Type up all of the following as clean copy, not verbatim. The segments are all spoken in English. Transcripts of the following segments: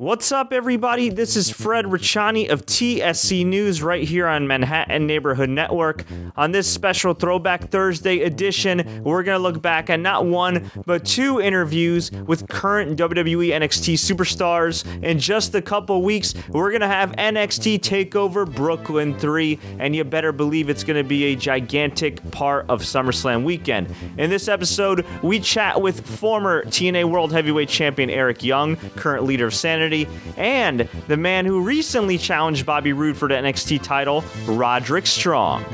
What's up, everybody? This is Fred Ricciani of TSC News right here on Manhattan Neighborhood Network. On this special Throwback Thursday edition, we're going to look back at not one, but two interviews with current WWE NXT superstars. In just a couple weeks, we're going to have NXT TakeOver Brooklyn 3, and you better believe it's going to be a gigantic part of SummerSlam weekend. In this episode, we chat with former TNA World Heavyweight Champion Eric Young, current leader of Sanity, and the man who recently challenged Bobby Roode for the NXT title, Roderick Strong.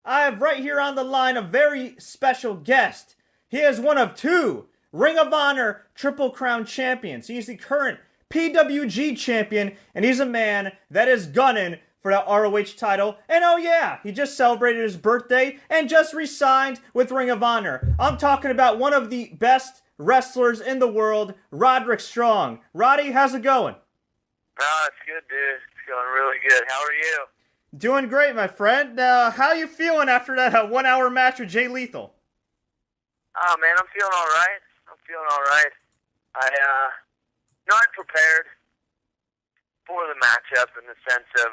I have right here on the line a very special guest. He is one of two Ring of Honor Triple Crown champions. He's the current PWG champion, and he's a man that is gunning for the ROH title. And oh yeah, he just celebrated his birthday and just re-signed with Ring of Honor. I'm talking about one of the best wrestlers in the world, Roderick Strong. Roddy, how's it going? Oh, it's good, dude. It's going really good. How are you? Doing great, my friend. How you feeling after that 1 hour match with Jay Lethal? Oh, man, I'm feeling all right. I'm prepared for the matchup in the sense of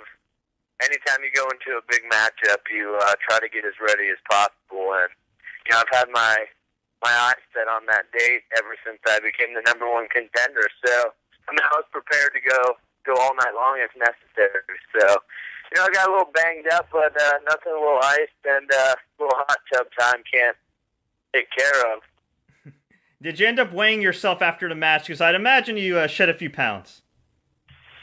anytime you go into a big matchup, you try to get as ready as possible. And, I've had my eyes set on that date ever since I became the number one contender. So, I was prepared to go all night long if necessary. So, I got a little banged up, but nothing a little iced and a little hot tub time can't take care of. Did you end up weighing yourself after the match? Because I'd imagine you shed a few pounds.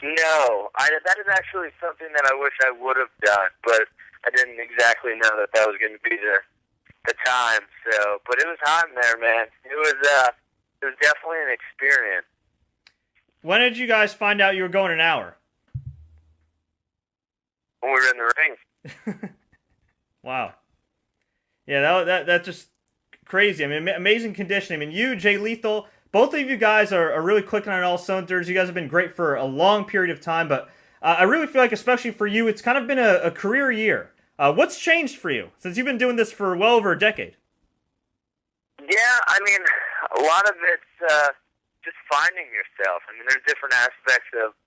No, that is actually something that I wish I would have done, but I didn't exactly know that was going to be the time. So, but it was time there, man. It was definitely an experience. When did you guys find out you were going an hour? When we were in the ring. Wow. Yeah, that's just crazy. I mean, amazing conditioning. I mean, you, Jay Lethal, both of you guys are really clicking on all cylinders. You guys have been great for a long period of time, but I really feel like, especially for you, it's kind of been a career year. What's changed for you since you've been doing this for well over a decade? Yeah, I mean, a lot of it's just finding yourself. I mean, there's different aspects of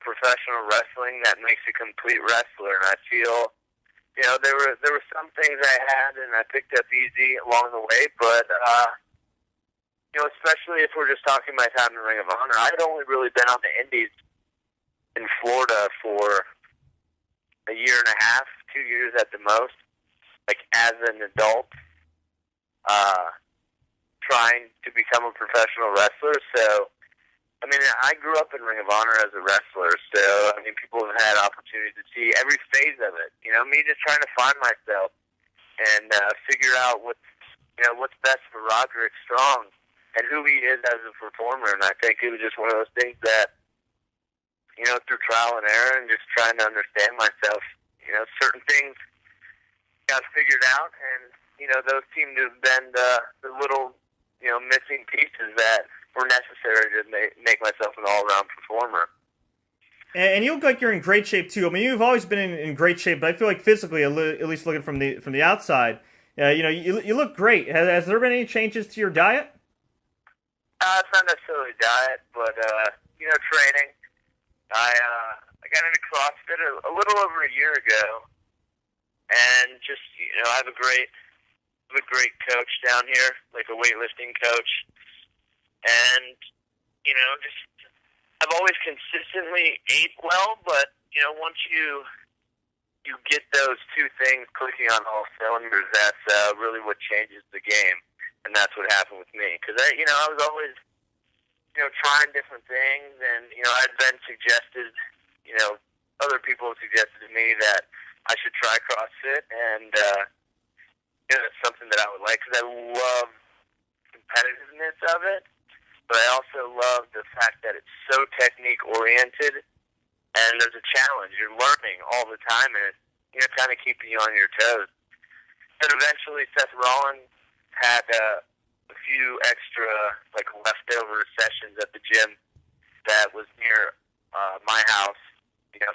professional wrestling that makes a complete wrestler, and I feel, there were some things I had and I picked up easy along the way, but especially if we're just talking my time in Ring of Honor, I'd only really been on the Indies in Florida for a year and a half, 2 years at the most, like as an adult, trying to become a professional wrestler. So, I mean, I grew up in Ring of Honor as a wrestler, so, I mean, people have had opportunity to see every phase of it. Me just trying to find myself and figure out what's best for Roderick Strong and who he is as a performer. And I think it was just one of those things that, through trial and error and just trying to understand myself, certain things got figured out, and, those seem to have been the little, missing pieces that were necessary to make myself an all-around performer. And you look like you're in great shape, too. I mean, you've always been in great shape, but I feel like physically, at least looking from the outside, you look great. Has there been any changes to your diet? It's not necessarily diet, but, training. I got into CrossFit a little over a year ago, and just, I have a great coach down here, like a weightlifting coach, and, I've always consistently ate well, but, once you get those two things clicking on all cylinders, that's really what changes the game, and that's what happened with me, because, I was always, trying different things, and, I'd been suggested, other people have suggested to me that I should try CrossFit, and, it's something that I would like, because I love competitiveness of it, but I also love the fact that it's so technique-oriented, and there's a challenge. You're learning all the time, and it's kind of keeping you on your toes. Then eventually Seth Rollins had a few extra, leftover sessions at the gym that was near my house,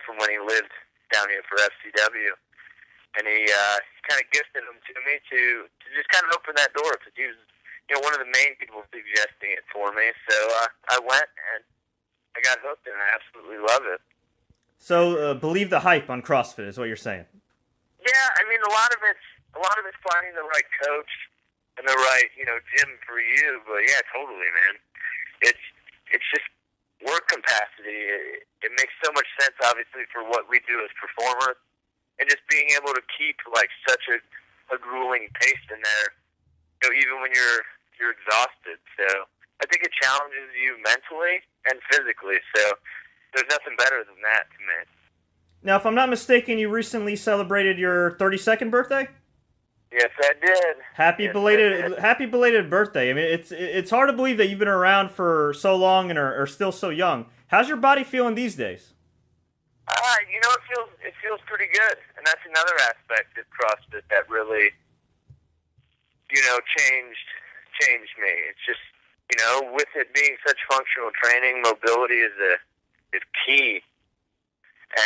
from when he lived down here for FCW. And he kind of gifted them to me to just kind of open that door, because he was one of the main people suggesting it for me. So I went and I got hooked, and I absolutely love it. So believe the hype on CrossFit is what you're saying. Yeah, I mean a lot of it's finding the right coach and the right gym for you. But yeah, totally, man. It's just work capacity. It makes so much sense, obviously, for what we do as performers, and just being able to keep like such a grueling pace in there, even when you're exhausted. So I think it challenges you mentally and physically. So there's nothing better than that to me. Now, if I'm not mistaken, you recently celebrated your 32nd birthday? Yes, I did. Happy belated birthday. I mean, it's hard to believe that you've been around for so long and are still so young. How's your body feeling these days? It feels pretty good, and that's another aspect of CrossFit that really, changed me. It's just, with it being such functional training, mobility is key,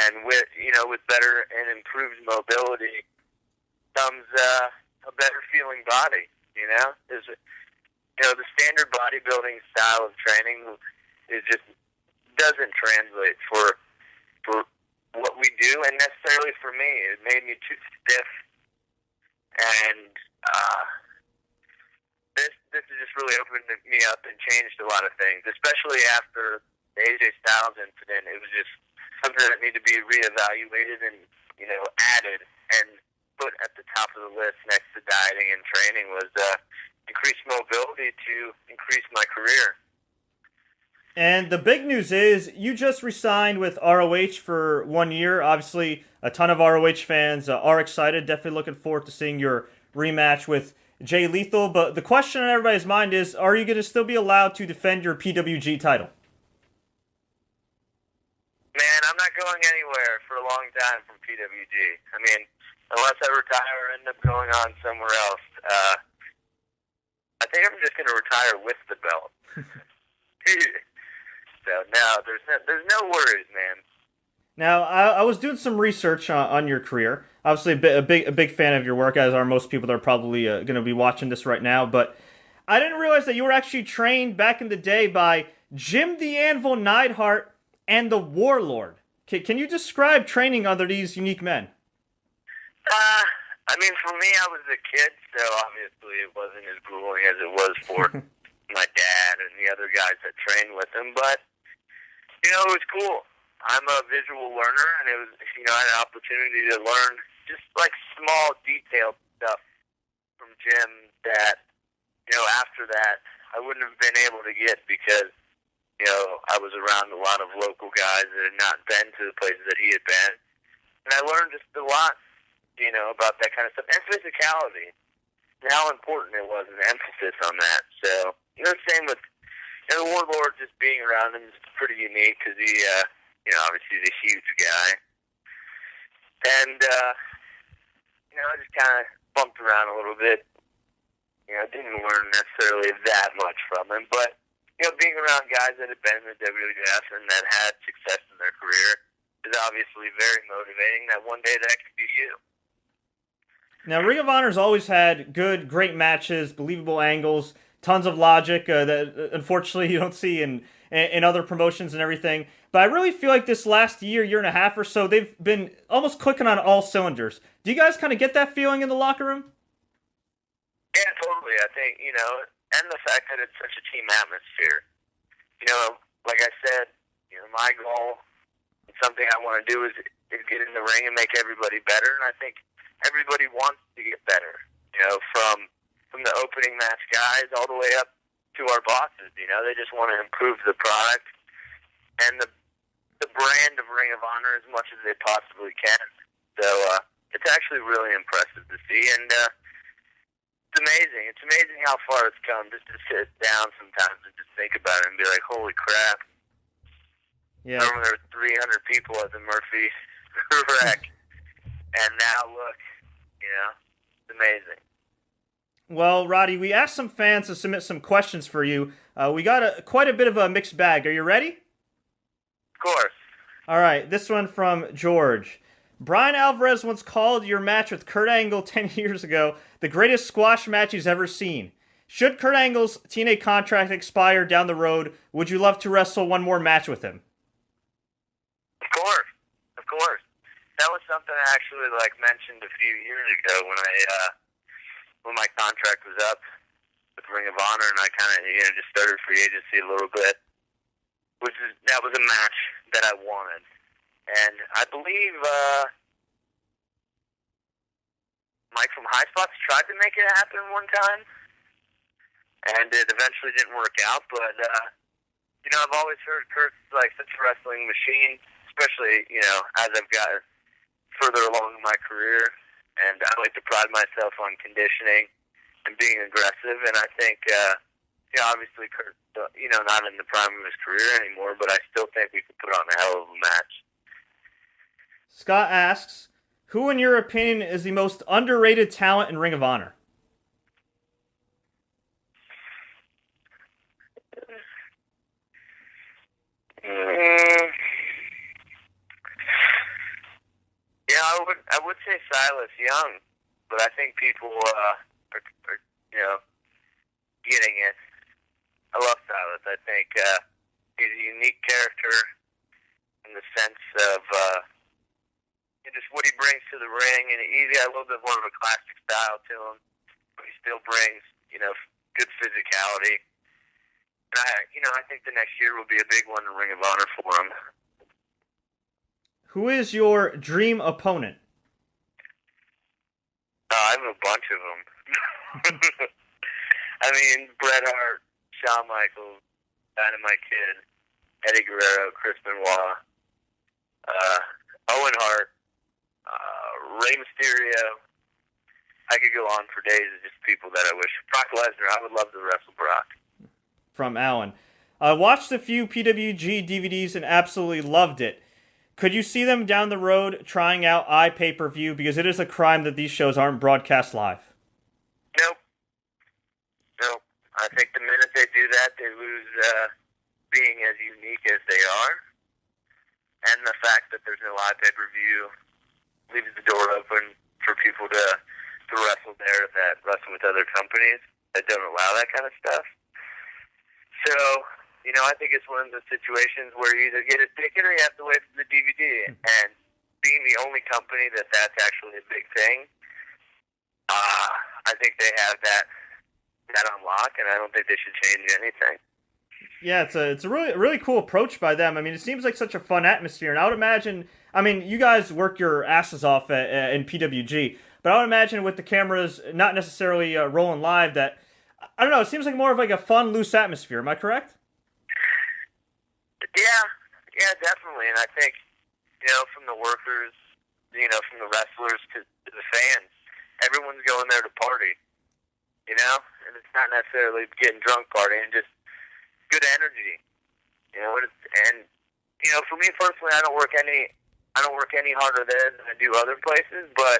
and with better and improved mobility comes a better feeling body. The standard bodybuilding style of training doesn't translate for what we do, and necessarily for me. It made me too stiff, and this has just really opened me up and changed a lot of things, especially after the AJ Styles incident. It was just something that needed to be reevaluated and added and put at the top of the list next to dieting and training was increased mobility to increase my career. And the big news is you just re-signed with ROH for 1 year. Obviously, a ton of ROH fans are excited. Definitely looking forward to seeing your rematch with Jay Lethal. But the question on everybody's mind is, are you going to still be allowed to defend your PWG title? Man, I'm not going anywhere for a long time from PWG. I mean, unless I retire or end up going on somewhere else. I think I'm just going to retire with the belt. So no, there's no worries, man. Now, I was doing some research on your career. Obviously, a big fan of your work, as are most people that are probably going to be watching this right now. But I didn't realize that you were actually trained back in the day by Jim the Anvil Neidhart and the Warlord. Can you describe training under these unique men? I mean, for me, I was a kid, so obviously it wasn't as grueling as it was for my dad and the other guys that trained with him. But it was cool. I'm a visual learner, and it was, I had an opportunity to learn just like small, detailed stuff from Jim that, after that, I wouldn't have been able to get because, I was around a lot of local guys that had not been to the places that he had been. And I learned just a lot, about that kind of stuff. And physicality, and how important it was, and emphasis on that. So, same with the Warlord, just being around him is pretty unique because he, obviously he's a huge guy. And, I just kind of bumped around a little bit. Didn't learn necessarily that much from him, but, being around guys that had been in the WWF and that had success in their career is obviously very motivating that one day that could be you. Now, Ring of Honor's always had great matches, believable angles, tons of logic that unfortunately you don't see in other promotions and everything. But I really feel like this last year and a half or so, they've been almost clicking on all cylinders. Do you guys kind of get that feeling in the locker room? Yeah, totally. I think, and the fact that it's such a team atmosphere. Like I said, my goal and something I want to do is get in the ring and make everybody better. And I think everybody wants to get better, from the opening match guys all the way up to our bosses. They just want to improve the product and the brand of Ring of Honor as much as they possibly can. So it's actually really impressive to see, and it's amazing. It's amazing how far it's come just to sit down sometimes and just think about it and be like, holy crap. Yeah. I remember there were 300 people at the Murphy wreck, and now look, it's amazing. Well, Roddy, we asked some fans to submit some questions for you. We got quite a bit of a mixed bag. Are you ready? Of course. All right, this one from George. Brian Alvarez once called your match with Kurt Angle 10 years ago the greatest squash match he's ever seen. Should Kurt Angle's TNA contract expire down the road, would you love to wrestle one more match with him? Of course. Of course. That was something I actually mentioned a few years ago when my contract was up with Ring of Honor, and I kind of just started free agency a little bit. That was a match that I wanted, and I believe Mike from High Spots tried to make it happen one time, and it eventually didn't work out. But I've always heard Kurt's such a wrestling machine, especially as I've gotten further along in my career, and I like to pride myself on conditioning and being aggressive. And I think, obviously Kurt's not in the prime of his career anymore, but I still think we could put on a hell of a match. Scott asks, who in your opinion is the most underrated talent in Ring of Honor? I would say Silas Young, but I think people are getting it. I love Silas. I think he's a unique character in the sense of just what he brings to the ring, and he's got a little bit more of a classic style to him, but he still brings good physicality. And I think the next year will be a big one in Ring of Honor for him. Who is your dream opponent? I have a bunch of them. I mean, Bret Hart, Shawn Michaels, Dynamite Kid, Eddie Guerrero, Chris Benoit, Owen Hart, Rey Mysterio. I could go on for days of just people that I wish. Brock Lesnar, I would love to wrestle Brock. From Alan. Watched a few PWG DVDs and absolutely loved it. Could you see them down the road trying out iPay-per-view? Because it is a crime that these shows aren't broadcast live. Nope. I think the minute they do that, they lose being as unique as they are. And the fact that there's no iPay-per-view leaves the door open for people to wrestle there that wrestle with other companies that don't allow that kind of stuff. So, I think it's one of those situations where you either get a ticket or you have to wait for the DVD. And being the only company that's actually a big thing, I think they have that on lock, and I don't think they should change anything. Yeah, it's a really cool approach by them. I mean, it seems like such a fun atmosphere, and I would imagine, you guys work your asses off in PWG, but I would imagine with the cameras not necessarily rolling live that, I don't know, it seems like more of a fun, loose atmosphere. Am I correct? Yeah, definitely. And I think, from the workers, from the wrestlers to the fans, everyone's going there to party, and it's not necessarily getting drunk partying, just good energy, and for me personally, I don't work any harder there than I do other places, but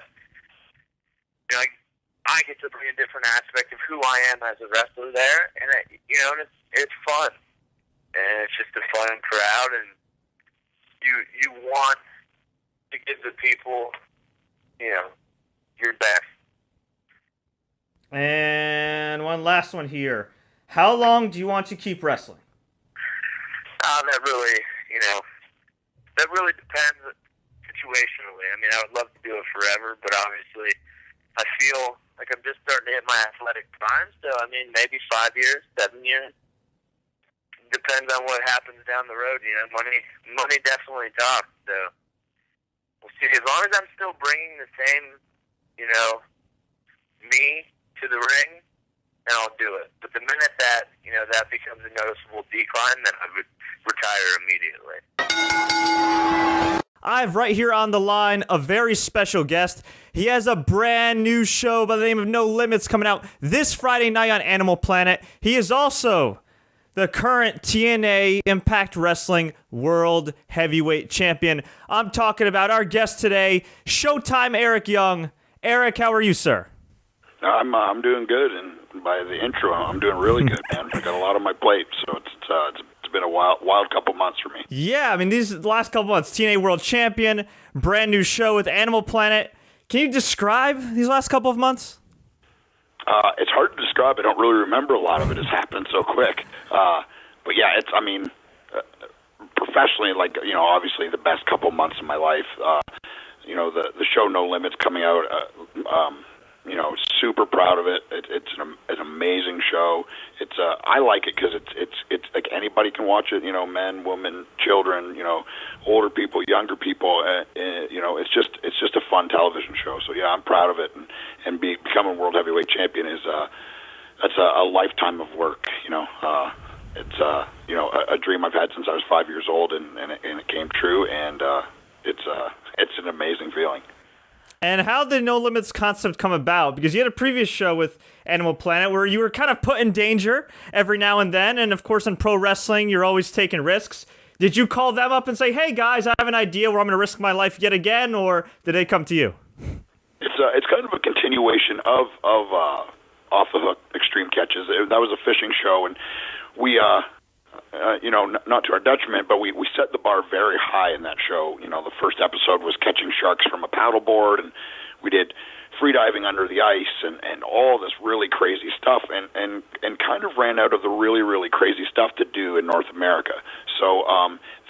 I get to bring a different aspect of who I am as a wrestler there, and it's fun, and it's just a fun crowd, and you want to give the people your best. And one last one here. How long do you want to keep wrestling? That really depends situationally. I would love to do it forever, but obviously I feel like I'm just starting to hit my athletic prime, so maybe 5 years, 7 years. Depends on what happens down the road. Money definitely talks, so we'll see. As long as I'm still bringing the same, me to the ring, then I'll do it. But the minute that, that becomes a noticeable decline, then I would retire immediately. I have right here on the line a very special guest. He has a brand new show by the name of No Limits coming out this Friday night on Animal Planet. He is also the current TNA Impact Wrestling World Heavyweight Champion. I'm talking about our guest today, Showtime Eric Young. Eric, how are you, sir? I'm doing good, and by the intro, I'm doing really good, man. I got a lot on my plate, so it's been a wild couple months for me. Yeah, these last couple months, TNA World Champion, brand new show with Animal Planet. Can you describe these last couple of months? It's hard to describe. I don't really remember a lot of it. It's happened so quick. But yeah, professionally, obviously the best couple months of my life. The show No Limits coming out. Super proud of it. It's an amazing show. I like it because it's like anybody can watch it. Men, women, children. Older people, younger people. It's just a fun television show. So yeah, I'm proud of it. And becoming world heavyweight champion is that's a lifetime of work. It's a dream I've had since I was 5 years old, and it came true. And it's an amazing feeling. And how did No Limits concept come about? Because you had a previous show with Animal Planet where you were kind of put in danger every now and then. And, of course, in pro wrestling, you're always taking risks. Did you call them up and say, hey, guys, I have an idea where I'm going to risk my life yet again? Or did they come to you? It's kind of a continuation of Off the Hook Extreme Catches. That was a fishing show, and we not to our detriment, but we set the bar very high in that show. The first episode was catching sharks from a paddleboard, and we did freediving under the ice and all this really crazy stuff, and kind of ran out of the really, really crazy stuff to do in North America. So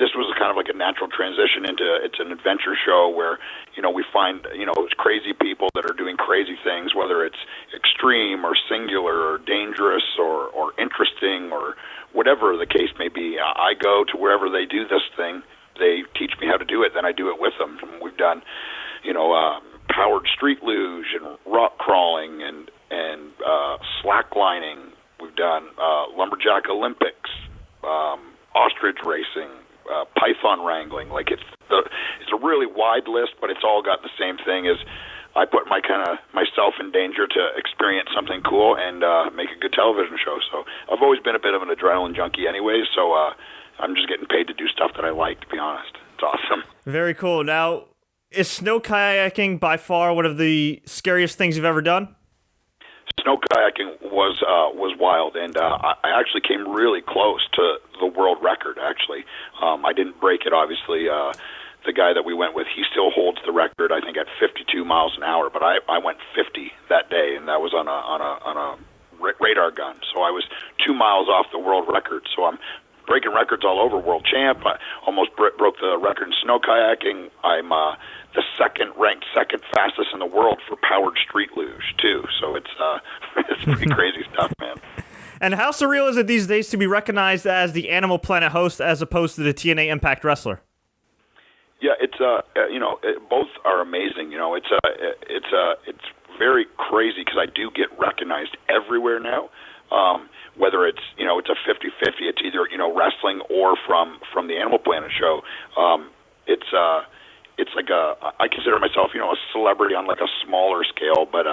this was kind of like a natural transition into it's an adventure show where we find crazy people that are doing crazy things, whether it's extreme or singular or dangerous or interesting or whatever the case may be. I go to wherever they do this thing. They teach me how to do it, then I do it with them. We've done, powered street luge and rock crawling and slacklining. We've done lumberjack Olympics, ostrich racing, python wrangling. Like it's a really wide list, but it's all got the same thing as I put myself in danger to experience something cool and make a good television show. So I've always been a bit of an adrenaline junkie anyway, so I'm just getting paid to do stuff that I like, to be honest. It's awesome. Very cool. Now, is snow kayaking by far one of the scariest things you've ever done? Snow kayaking was wild, and I actually came really close to the world record, actually. I didn't break it, obviously. The guy that we went with, he still holds the record, I think, at 52 miles an hour, but I went 50 that day, and that was on a radar gun. So I was 2 miles off the world record. So I'm breaking records all over, world champ. I almost broke the record in snow kayaking. I'm the ranked second fastest in the world for powered street luge, too. So it's pretty crazy stuff, man. And how surreal is it these days to be recognized as the Animal Planet host as opposed to the TNA Impact wrestler? Yeah, it's both are amazing. It's very crazy because I do get recognized everywhere now. Whether it's it's a 50-50, it's either wrestling or from the Animal Planet show. It's like I consider myself a celebrity on like a smaller scale, but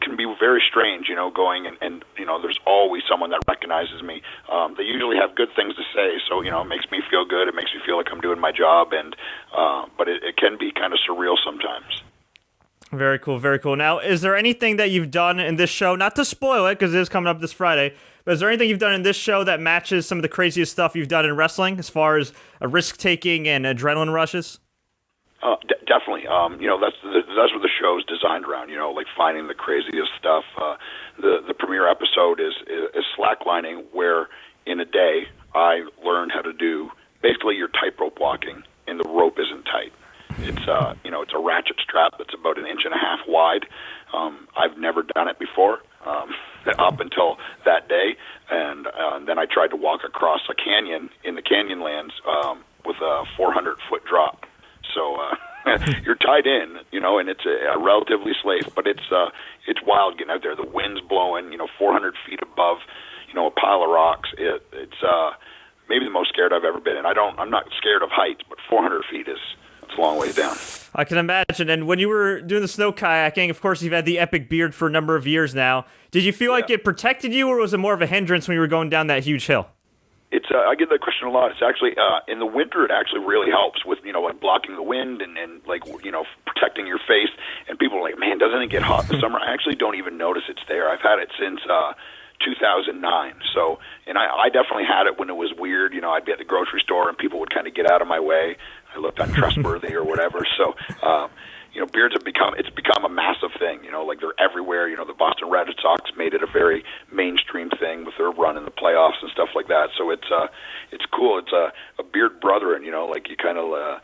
can be very strange, going and there's always someone that recognizes me. They usually have good things to say, so it makes me feel good. It makes me feel like I'm doing my job, but it can be kind of surreal sometimes. Very cool, very cool. Now, is there anything that you've done in this show, not to spoil it because it is coming up this Friday, but is there anything you've done in this show that matches some of the craziest stuff you've done in wrestling as far as risk-taking and adrenaline rushes? Definitely. That's what the show's designed around, like finding the craziest stuff. The premiere episode is slacklining, where in a day I learned how to do basically your tightrope walking, and the rope isn't tight. It's it's a ratchet strap that's about 1.5 inches wide. I've never done it before up until that day, and then I tried to walk across a canyon in the Canyonlands with a 400-foot drop. So you're tied in, and it's a relatively safe, but it's wild getting out there. The wind's blowing, 400 feet above, a pile of rocks. It's maybe the most scared I've ever been. And I'm not scared of heights, but 400 feet it's a long ways down. I can imagine. And when you were doing the snow kayaking, of course, you've had the epic beard for a number of years now. Did you feel like it protected you, or was it more of a hindrance when you were going down that huge hill? I get that question a lot. It's actually in the winter. It actually really helps with like blocking the wind and like protecting your face. And people are like, man, doesn't it get hot in the summer? I actually don't even notice it's there. I've had it since 2009. So, and I definitely had it when it was weird. I'd be at the grocery store and people would kind of get out of my way. I looked untrustworthy or whatever. So, beards have become a massive thing. Like they're everywhere. The Boston Red Sox made it a very mainstream thing with their run in the playoffs and stuff like that. So it's cool. It's a beard brethren. Like you kind of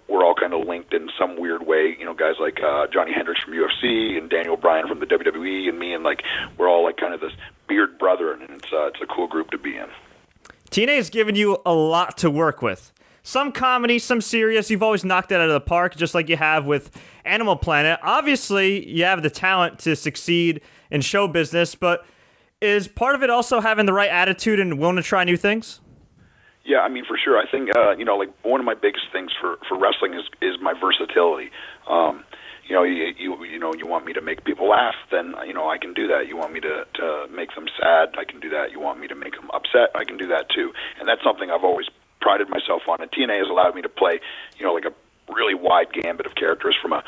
we're all kind of linked in some weird way. Guys like Johnny Hendricks from UFC and Daniel Bryan from the WWE and me, and like we're all like kind of this beard brethren, and it's a cool group to be in. TNA has given you a lot to work with. Some comedy, some serious. You've always knocked it out of the park, just like you have with Animal Planet. Obviously, you have the talent to succeed in show business, but is part of it also having the right attitude and willing to try new things? Yeah, I mean, for sure. I think, like one of my biggest things for wrestling is my versatility. You want me to make people laugh, then, I can do that. You want me to make them sad, I can do that. You want me to make them upset, I can do that too. And that's something I've always prided myself on. And TNA has allowed me to play, like a really wide gambit of characters, from a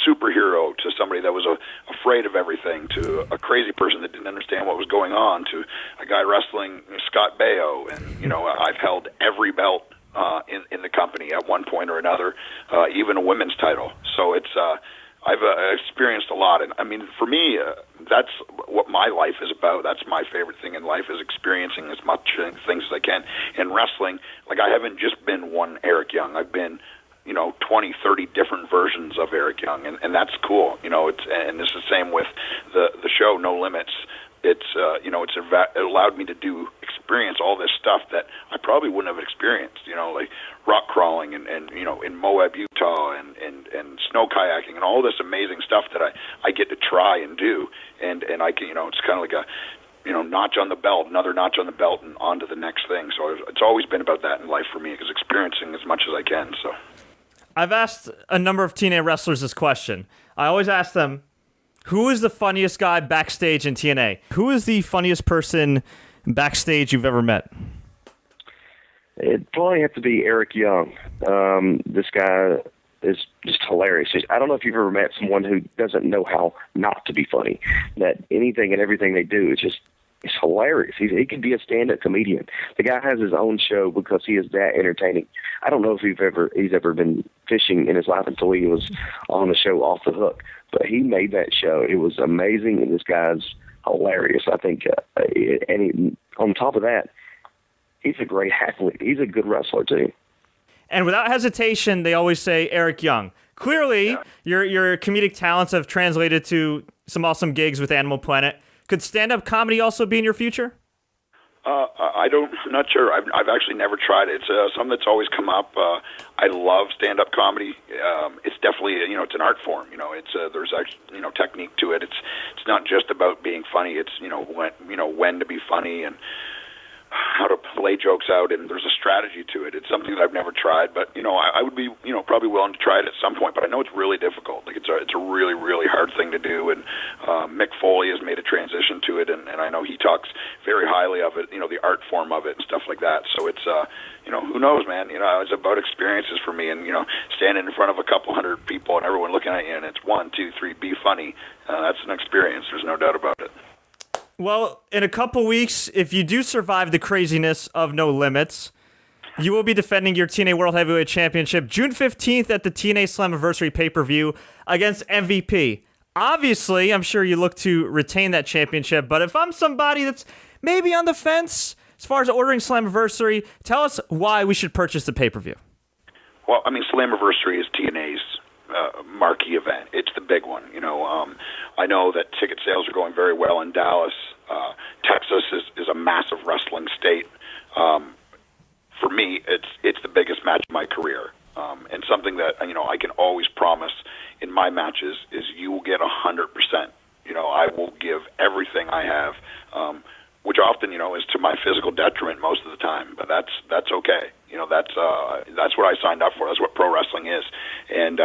superhero to somebody that was afraid of everything, to a crazy person that didn't understand what was going on, to a guy wrestling Scott Baio. And, I've held every belt in the company at one point or another, even a women's title. So it's I've experienced a lot. And, I mean, for me, that's what my life is about. That's my favorite thing in life, is experiencing as much things as I can. In wrestling, like, I haven't just been one Eric Young. I've been 20, 30 different versions of Eric Young, and that's cool. And it's the same with the show No Limits. It allowed me to experience all this stuff that I probably wouldn't have experienced, like rock crawling and in Moab, Utah, and snow kayaking and all this amazing stuff that I get to try and do, and I can, it's kind of like a notch on the belt, another notch on the belt, and on to the next thing. So it's always been about that in life for me, is experiencing as much as I can. So I've asked a number of TNA wrestlers this question. I always ask them, who is the funniest guy backstage in TNA? Who is the funniest person backstage you've ever met? It'd probably have to be Eric Young. This guy is just hilarious. I don't know if you've ever met someone who doesn't know how not to be funny, that anything and everything they do is just, it's hilarious. He could be a stand-up comedian. The guy has his own show because he is that entertaining. I don't know if he's ever been fishing in his life until he was on the show Off the Hook, but he made that show. It was amazing, and this guy's hilarious. I think, on top of that, he's a great athlete. He's a good wrestler too. And without hesitation, they always say Eric Young. Clearly, your comedic talents have translated to some awesome gigs with Animal Planet. Could stand-up comedy also be in your future? I'm not sure. I've actually never tried it. It's something that's always come up. I love stand-up comedy. It's definitely, it's an art form. There's actually, technique to it. It's not just about being funny. It's, when to be funny and how to play jokes out, and there's a strategy to it. It's something that I've never tried, but I would be probably willing to try it at some point. But I know it's really difficult. Like it's a really, really hard thing to do. And Mick Foley has made a transition to it, and I know he talks very highly of it. The art form of it and stuff like that. So it's who knows, man. It's about experiences for me, and standing in front of a couple hundred people and everyone looking at you, and it's 1, 2, 3, be funny. That's an experience. There's no doubt about it. Well, in a couple weeks, if you do survive the craziness of No Limits, you will be defending your TNA World Heavyweight Championship June 15th at the TNA Slammiversary pay-per-view against MVP. Obviously, I'm sure you look to retain that championship, but if I'm somebody that's maybe on the fence as far as ordering Slammiversary, tell us why we should purchase the pay-per-view. Well, I mean, Slammiversary is TNA's marquee event. It's the big one. I know that ticket sales are going very well in Dallas. Texas is a massive wrestling state. For me, it's the biggest match of my career, and something that I can always promise in my matches is you will get 100%. I will give everything I have, which often is to my physical detriment most of the time, but that's okay. That's what I signed up for. That's what pro wrestling is, and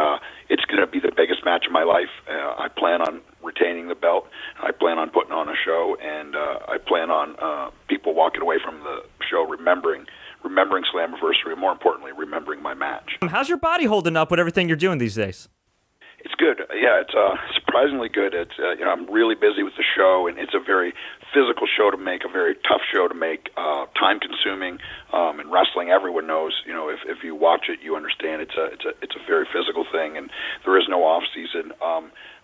it's going to be the biggest match of my life. I plan on retaining the belt. I plan on putting on a show, and I plan on people walking away from the show remembering Slammiversary, and more importantly, remembering my match. How's your body holding up with everything you're doing these days? It's good. Yeah, it's surprisingly good. It's I'm really busy with the show, and it's a very physical show to make, a very tough show to make, time consuming. And wrestling, everyone knows. If you watch it, you understand it's a very physical thing, and there is no off season.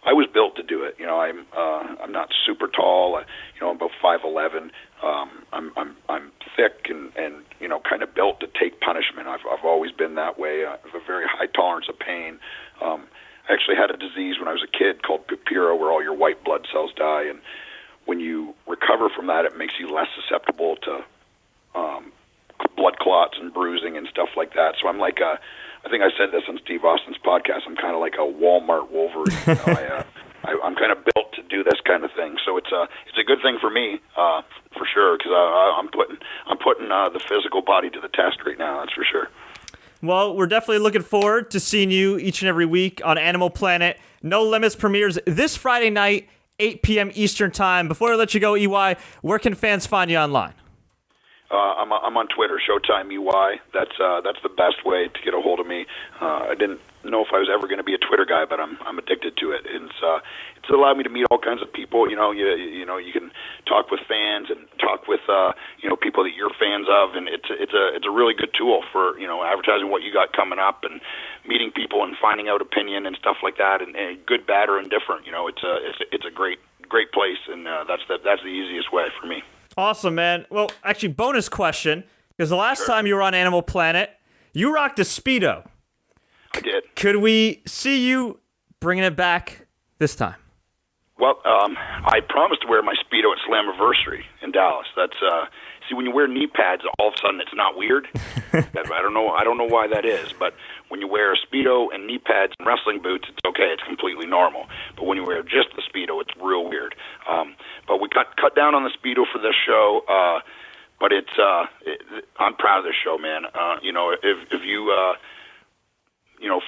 I was built to do it. I'm not super tall. I'm about 5'11". I'm thick and kind of built to take punishment. I've always been that way. I have a very high tolerance of pain. I actually had a disease when I was a kid called pupira, where all your white blood cells die, and when you recover from that, it makes you less susceptible to blood clots and bruising and stuff like that. So I'm like I think I said this on Steve Austin's podcast, I'm kind of like a Walmart Wolverine. I'm kind of built to do this kind of thing. So it's a good thing for me, for sure, because I'm putting the physical body to the test right now. That's for sure. Well, we're definitely looking forward to seeing you each and every week on Animal Planet. No Limits premieres this Friday night, 8 p.m. Eastern Time. Before I let you go, EY, where can fans find you online? I'm on Twitter, Showtime EY. That's the best way to get a hold of me. I didn't know if I was ever going to be a Twitter guy, but I'm addicted to it. And it's allowed me to meet all kinds of people. You can talk with fans and talk with people that you're fans of, and it's a really good tool for advertising what you got coming up and meeting people and finding out opinion and stuff like that, and good, bad, or indifferent. It's a great place, and that's the easiest way for me. Awesome, man. Well, actually, bonus question, because the last time you were on Animal Planet, you rocked a Speedo. I did. Could we see you bringing it back this time? Well, I promised to wear my Speedo at Slammiversary in Dallas. That's see, when you wear knee pads, all of a sudden it's not weird. I don't know why that is, but when you wear a Speedo and knee pads and wrestling boots, it's okay. It's completely normal. But when you wear just the Speedo, it's real weird. But we cut down on the Speedo for this show. But I'm proud of this show, man. If you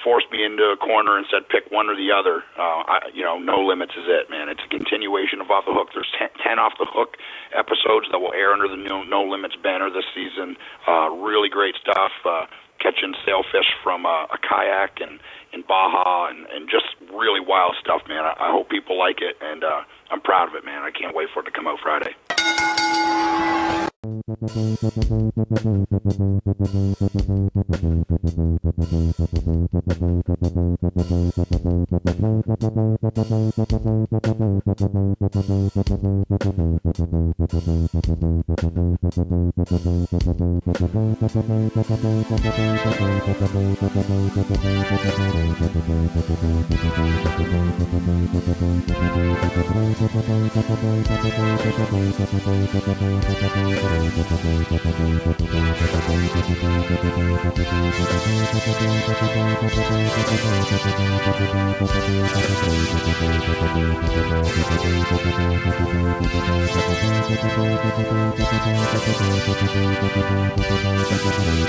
forced me into a corner and said pick one or the other, No Limits is it, man. It's a continuation of Off the Hook. There's 10 Off the Hook episodes that will air under the No Limits banner this season. Really great stuff. Catching sailfish from a kayak in Baja and just really wild stuff, man. I hope people like it, and I'm proud of it, man. I can't wait for it to come out Friday.